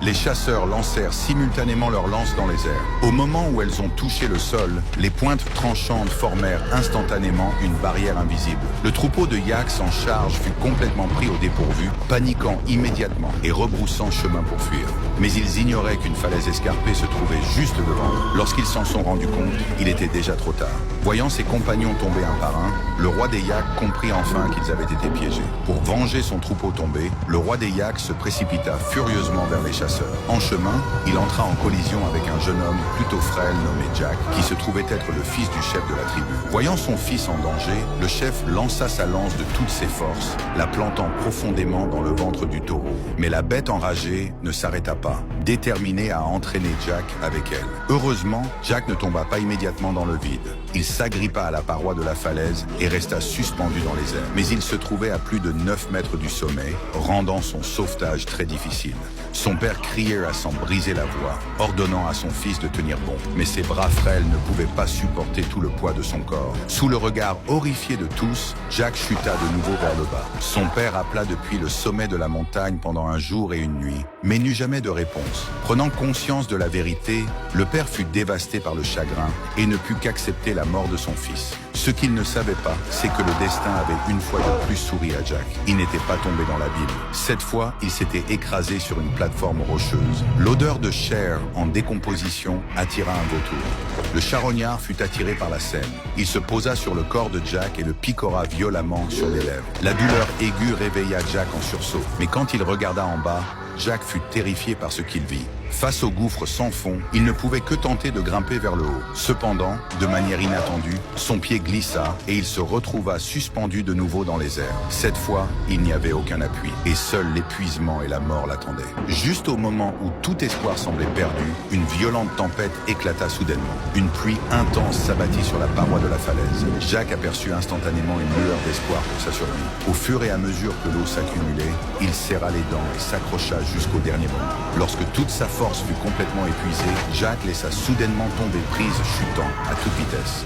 Les chasseurs lancèrent simultanément leurs lances dans les airs. Au moment où elles ont touché le sol, les pointes tranchantes formèrent instantanément une barrière invisible. Le troupeau de yaks en charge fut complètement pris au dépourvu, paniquant immédiatement et rebroussant chemin pour fuir. Mais ils ignoraient qu'une falaise escarpée se trouvait juste devant eux. Lorsqu'ils s'en sont rendus compte, il était déjà trop tard. Voyant ses compagnons tomber un par un, le roi des yaks comprit enfin qu'ils avaient été piégés. Pour venger son troupeau tombé, le roi des yaks se précipita furieusement vers les chasseurs. En chemin, il entra en collision avec un jeune homme plutôt frêle nommé Jack, qui se trouvait être le fils du chef de la tribu. Voyant son fils en danger, le chef lança sa lance de toutes ses forces, la plantant profondément dans le ventre du taureau. Mais la bête enragée ne s'arrêta pas, déterminée à entraîner Jack avec elle. Heureusement, Jack ne tomba pas immédiatement dans le vide. Il s'agrippa à la paroi de la falaise et resta suspendu dans les airs. Mais il se trouvait à plus de 9 mètres du sommet, rendant son sauvetage très difficile. Son père criait à s'en briser la voix, ordonnant à son fils de tenir bon. Mais ses bras frêles ne pouvaient pas supporter tout le poids de son corps. Sous le regard horrifié de tous, Jack chuta de nouveau vers le bas. Son père appela depuis le sommet de la montagne pendant un jour et une nuit, mais n'eut jamais de réponse. Prenant conscience de la vérité, le père fut dévasté par le chagrin et ne put qu'accepter la mort de son fils. Ce qu'il ne savait pas, c'est que le destin avait une fois de plus souri à Jack. Il n'était pas tombé dans l'abîme. Cette fois, il s'était écrasé sur une plateforme rocheuse. L'odeur de chair en décomposition attira un vautour. Le charognard fut attiré par la scène. Il se posa sur le corps de Jack et le picora violemment sur les lèvres. La douleur aiguë réveilla Jack en sursaut. Mais quand il regarda en bas, Jack fut terrifié par ce qu'il vit. Face au gouffre sans fond, il ne pouvait que tenter de grimper vers le haut. Cependant, de manière inattendue, son pied glissa et il se retrouva suspendu de nouveau dans les airs. Cette fois, il n'y avait aucun appui et seul l'épuisement et la mort l'attendaient. Juste au moment où tout espoir semblait perdu, une violente tempête éclata soudainement. Une pluie intense s'abattit sur la paroi de la falaise. Jack aperçut instantanément une lueur d'espoir pour sa survie. Au fur et à mesure que l'eau s'accumulait, il serra les dents et s'accrocha jusqu'au dernier moment. Lorsque toute sa force fut complètement épuisée, Jack laissa soudainement tomber prise, chutant à toute vitesse.